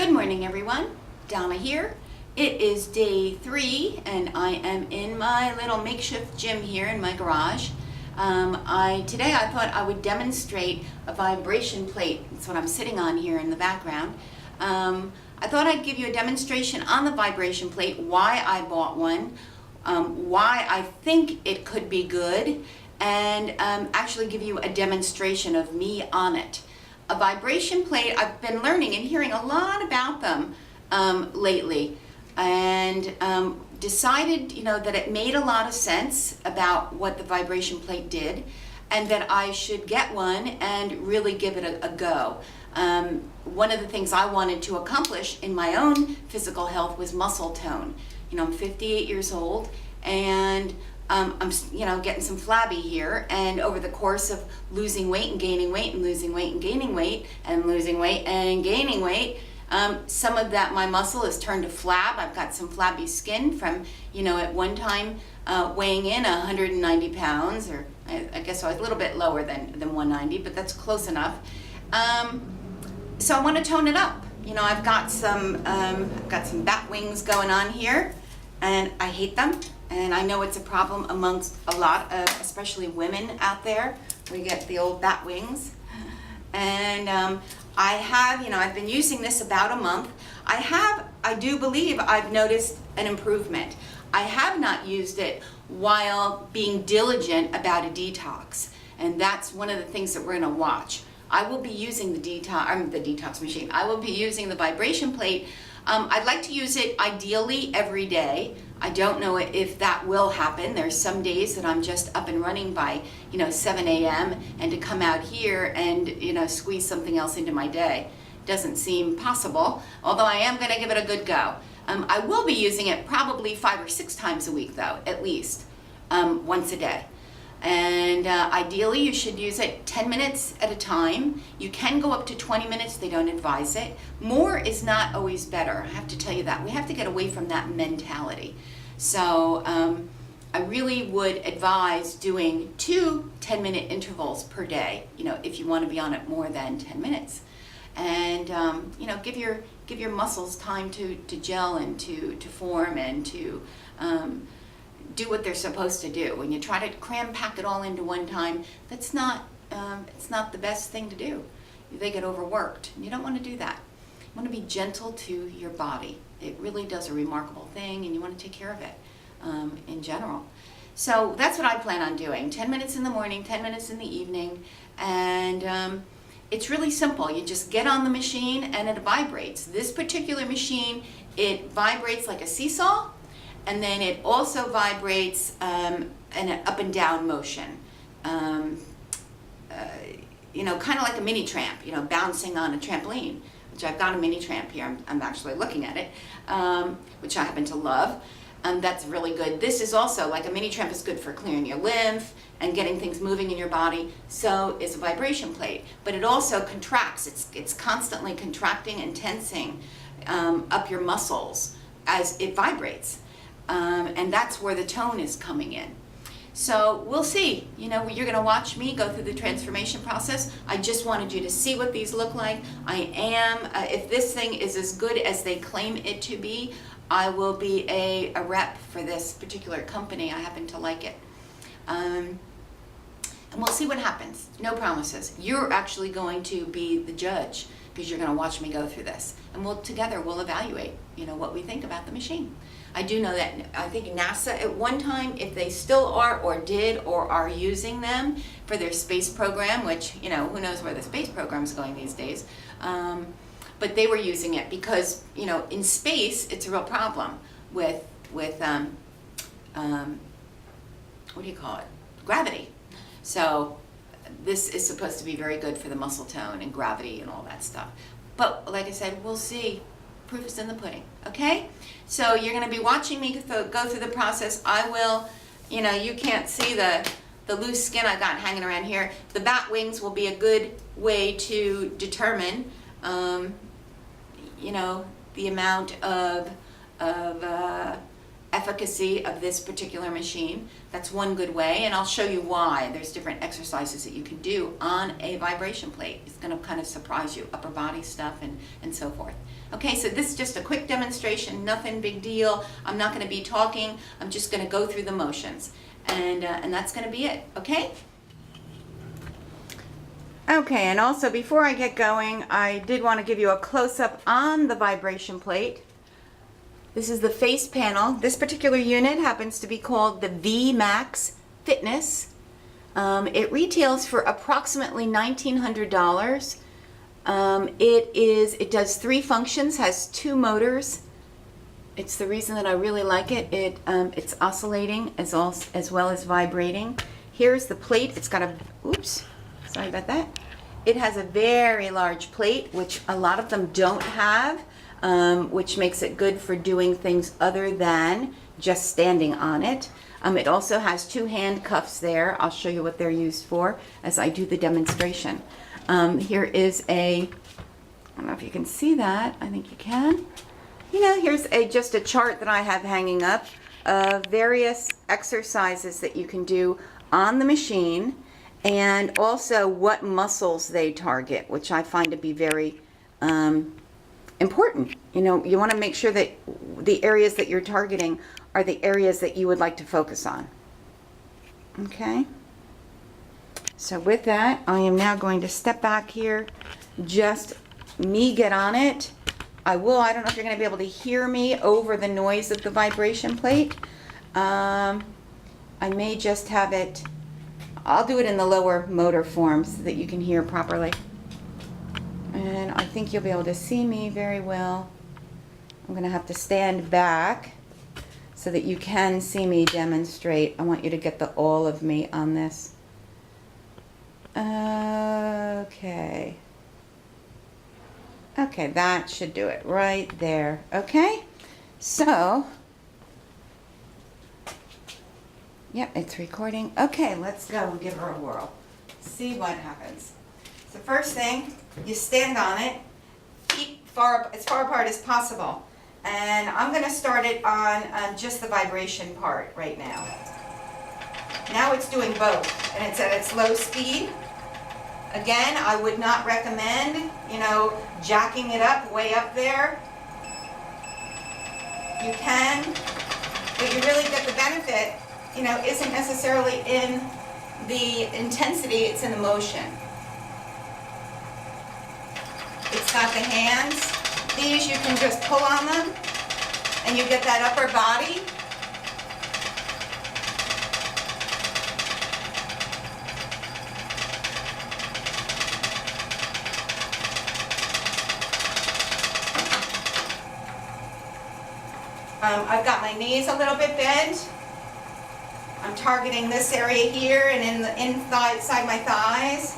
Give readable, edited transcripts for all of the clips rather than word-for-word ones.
Good morning, everyone. Donna here. It is day 3 and I am in my little makeshift gym here in my garage. Today I thought I would demonstrate a vibration plate. That's what I'm sitting on here in the background. I thought I'd give you a demonstration on the vibration plate, why I bought one, why I think it could be good, and actually give you a demonstration of me on it. A vibration plate, I've been learning and hearing a lot about them lately, and decided that it made a lot of sense about what the vibration plate did, and that I should get one and really give it a go. One of the things I wanted to accomplish in my own physical health was muscle tone. I'm 58 years old, and I'm getting some flabby here, and over the course of losing weight and gaining weight and losing weight and gaining weight and losing weight and gaining weight, some of that, my muscle has turned to flab. I've got some flabby skin from, at one time weighing in 190 pounds, or I guess I was a little bit lower than 190, but that's close enough. So I want to tone it up. I've got some bat wings going on here, and I hate them. And I know it's a problem amongst a lot of, especially women out there. We get the old bat wings. And I've been using this about a month. I do believe I've noticed an improvement. I have not used it while being diligent about a detox. And that's one of the things that we're gonna watch. I will be using the detox machine. I will be using the vibration plate. I'd like to use it ideally every day. I don't know if that will happen. There's some days that I'm just up and running by 7 a.m. and to come out here and squeeze something else into my day doesn't seem possible, although I am going to give it a good go. I will be using it probably 5 or 6 times a week though, at least once a day. And ideally you should use it 10 minutes at a time. You can go up to 20 minutes, they don't advise it. More is not always better, I have to tell you that. We have to get away from that mentality. So I really would advise doing 2 10-minute intervals per day, if you want to be on it more than 10 minutes. And give your muscles time to gel and to form and to do what they're supposed to do. When you try to pack it all into one time, that's not it's not the best thing to do. They get overworked. You don't want to do that. You want to be gentle to your body. It really does a remarkable thing, and you want to take care of it in general. So that's what I plan on doing. 10 minutes in the morning, 10 minutes in the evening, and it's really simple. You just get on the machine and it vibrates. This particular machine, it vibrates like a seesaw, and then it also vibrates in an up and down motion. Kind of like a mini tramp, bouncing on a trampoline, which I've got a mini tramp here. I'm actually looking at it, which I happen to love. That's really good. This is also, like a mini tramp is good for clearing your lymph and getting things moving in your body. So is a vibration plate, but it also contracts. It's constantly contracting and tensing up your muscles as it vibrates. And that's where the tone is coming in. So we'll see. You're going to watch me go through the transformation process. I just wanted you to see what these look like. If this thing is as good as they claim it to be, I will be a rep for this particular company. I happen to like it. And we'll see what happens. No promises. You're actually going to be the judge, because you're going to watch me go through this. And together we'll evaluate, what we think about the machine. I do know that I think NASA at one time, if they still are or did or are using them for their space program, which, who knows where the space program is going these days, but they were using it because, in space, it's a real problem with what do you call it? Gravity. So this is supposed to be very good for the muscle tone and gravity and all that stuff. But like I said, we'll see. Proof is in the pudding, okay? So you're going to be watching me go through the process. I will, you can't see the loose skin I got hanging around here. The bat wings will be a good way to determine, the amount of efficacy of this particular machine. That's one good way, and I'll show you why. There's different exercises that you can do on a vibration plate. It's going to kind of surprise you, upper body stuff and so forth. Okay, so this is just a quick demonstration, nothing big deal. I'm not going to be talking. I'm just going to go through the motions, and that's going to be it. Okay? Okay, and also before I get going, I did want to give you a close-up on the vibration plate. This is the face panel. This particular unit happens to be called the VMAX Fitness. It retails for approximately $1,900. It does 3 functions, has 2 motors. It's the reason that I really like it. It's oscillating as well as vibrating. Here's the plate. It's got a, oops, sorry about that. It has a very large plate, which a lot of them don't have. Which makes it good for doing things other than just standing on it. It also has 2 handcuffs there. I'll show you what they're used for as I do the demonstration. Here is I don't know if you can see that. I think you can. Here's just a chart that I have hanging up of various exercises that you can do on the machine, and also what muscles they target, which I find to be very important. You want to make sure that the areas that you're targeting are the areas that you would like to focus on. Okay? So with that, I am now going to step back here, just me get on it. I don't know if you're going to be able to hear me over the noise of the vibration plate. I may just have it, I'll do it in the lower motor form so that you can hear properly. And I think you'll be able to see me very well. I'm going to have to stand back so that you can see me demonstrate. I want you to get the all of me on this. Okay. Okay, that should do it right there. Okay? So, yep, it's recording. Okay, let's go and give her a whirl. See what happens. So first thing, you stand on it, feet as far apart as possible. And I'm going to start it on just the vibration part right now. Now it's doing both, and it's at its low speed. Again, I would not recommend, jacking it up way up there. You can, but you really get the benefit, isn't necessarily in the intensity, it's in the motion. It's got the hands. These you can just pull on them and you get that upper body. I've got my knees a little bit bent. I'm targeting this area here and in the inside my thighs.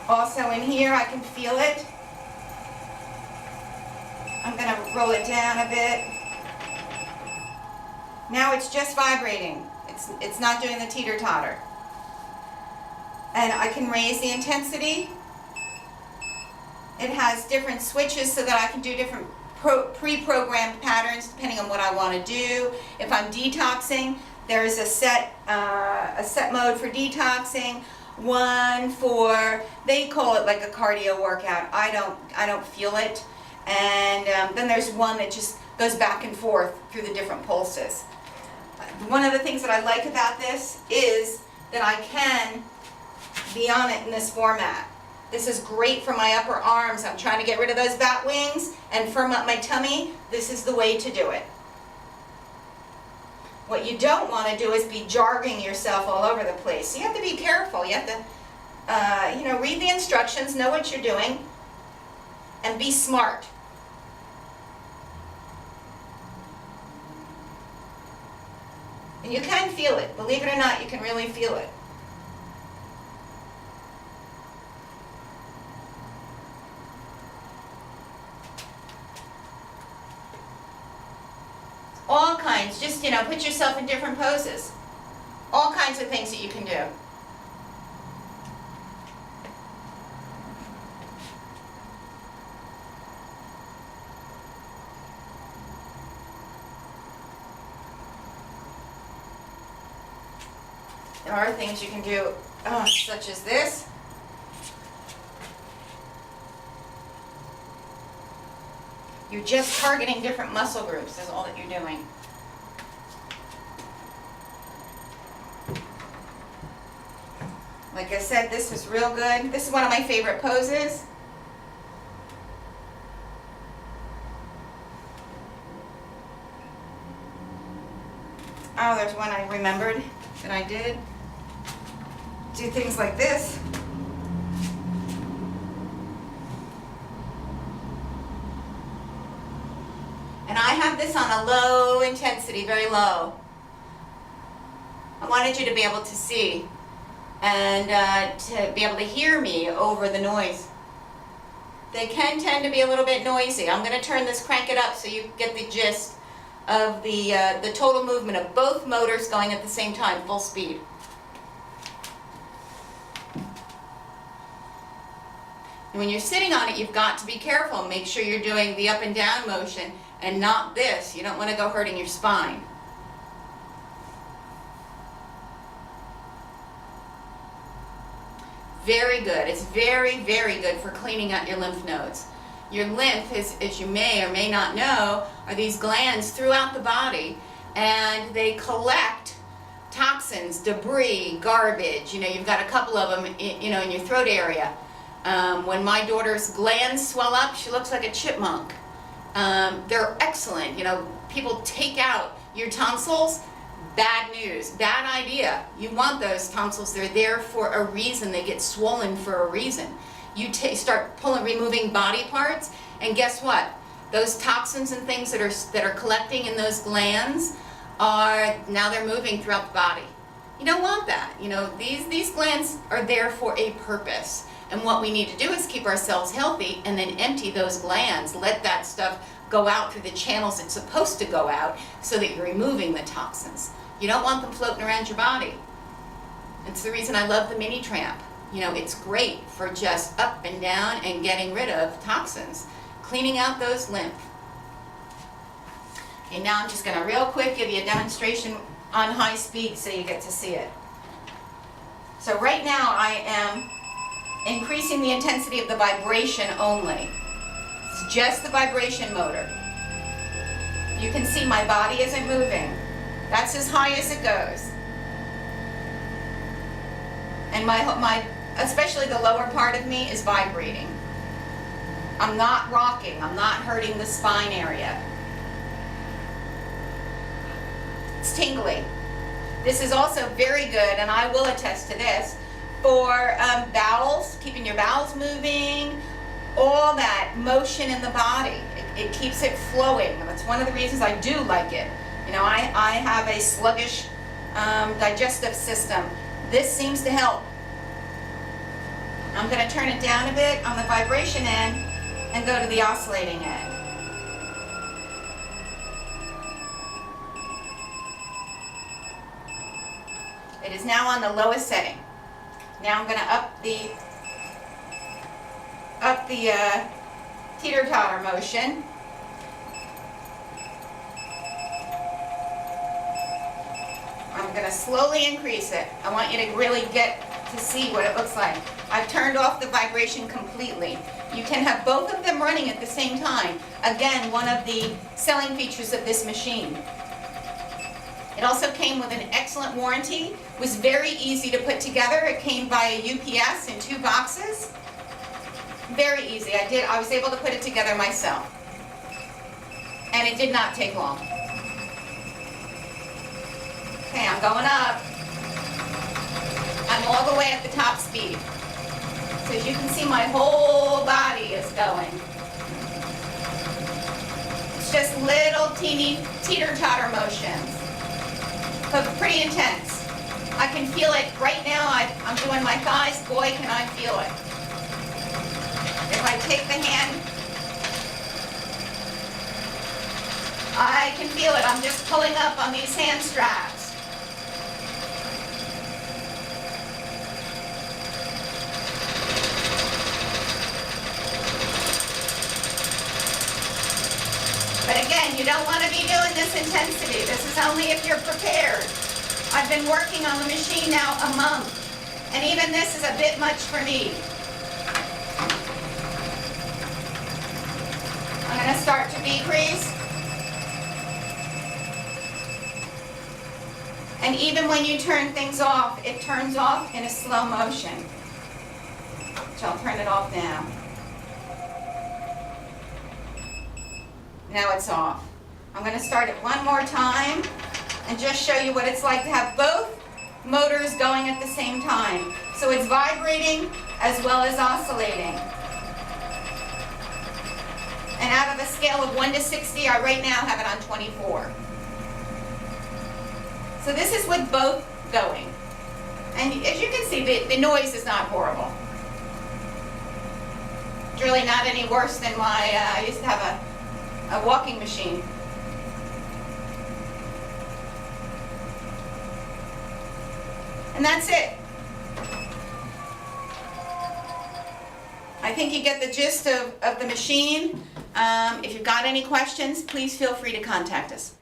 Also in here, I can feel it. I'm going to roll it down a bit. Now it's just vibrating. It's not doing the teeter-totter. And I can raise the intensity. It has different switches so that I can do different pre-programmed patterns depending on what I want to do. If I'm detoxing, there's a set mode for detoxing. One for, they call it like a cardio workout. I don't feel it. And then there's one that just goes back and forth through the different pulses. One of the things that I like about this is that I can be on it in this format. This is great for my upper arms. I'm trying to get rid of those bat wings and firm up my tummy. This is the way to do it. What you don't want to do is be jarring yourself all over the place. So you have to be careful. You have to, read the instructions, know what you're doing, and be smart. And you can feel it. Believe it or not, you can really feel it. All kinds, just, put yourself in different poses. All kinds of things that you can do. There are things you can do, such as this. You're just targeting different muscle groups is all that you're doing. Like I said, this is real good. This is one of my favorite poses. Oh, there's one I remembered that I did. Do things like this. And I have this on a low intensity, very low. I wanted you to be able to see and to be able to hear me over the noise. They can tend to be a little bit noisy. I'm going to turn this, crank it up so you get the gist of the total movement of both motors going at the same time, full speed. And when you're sitting on it, you've got to be careful. Make sure you're doing the up and down motion and not this. You don't want to go hurting your spine. Very good. It's very, very good for cleaning out your lymph nodes. Your lymph, as you may or may not know, are these glands throughout the body, and they collect toxins, debris, garbage. You know, you've got a couple of them, in your throat area. When my daughter's glands swell up, she looks like a chipmunk. They're excellent. You know, people take out your tonsils. Bad news, bad idea. You want those tonsils. They're there for a reason. They get swollen for a reason. You start removing body parts, and guess what? Those toxins and things that are collecting in those glands now they're moving throughout the body. You don't want that. You know, these glands are there for a purpose. And what we need to do is keep ourselves healthy and then empty those glands. Let that stuff go out through the channels it's supposed to go out so that you're removing the toxins. You don't want them floating around your body. It's the reason I love the mini tramp. You know, it's great for just up and down and getting rid of toxins, cleaning out those lymph. Okay, now I'm just going to real quick give you a demonstration on high speed so you get to see it. So right now I am increasing the intensity of the vibration only. It's just the vibration motor. You can see my body isn't moving. That's as high as it goes. And my especially the lower part of me is vibrating. I'm not rocking. I'm not hurting the spine area. It's tingly. This is also very good, and I will attest to this, for bowels, keeping your bowels moving, all that motion in the body. It keeps it flowing. That's one of the reasons I do like it. You know, I have a sluggish digestive system. This seems to help. I'm going to turn it down a bit on the vibration end and go to the oscillating end. It is now on the lowest setting. Now I'm going to up the teeter-totter motion. I'm going to slowly increase it. I want you to really get to see what it looks like. I've turned off the vibration completely. You can have both of them running at the same time. Again, one of the selling features of this machine. It also came with an excellent warranty. It was very easy to put together. It came via UPS in 2 boxes. Very easy. I was able to put it together myself. And it did not take long. Okay, I'm going up. I'm all the way at the top speed. So as you can see, my whole body is going. It's just little teeny teeter-totter motions, but pretty intense. I can feel it right now. I'm doing my thighs. Boy, can I feel it. If I take the hand, I can feel it. I'm just pulling up on these hand straps. But again, you don't want to be doing this intensity. This is only if you're prepared. I've been working on the machine now a month, and even this is a bit much for me. I'm going to start to decrease. And even when you turn things off, it turns off in a slow motion. So I'll turn it off now. Now it's off. I'm going to start it one more time and just show you what it's like to have both motors going at the same time. So it's vibrating as well as oscillating. And out of a scale of 1 to 60, I right now have it on 24. So this is with both going. And as you can see, the noise is not horrible. It's really not any worse than my, I used to have a walking machine. And that's it. I think you get the gist of the machine. If you've got any questions, please feel free to contact us.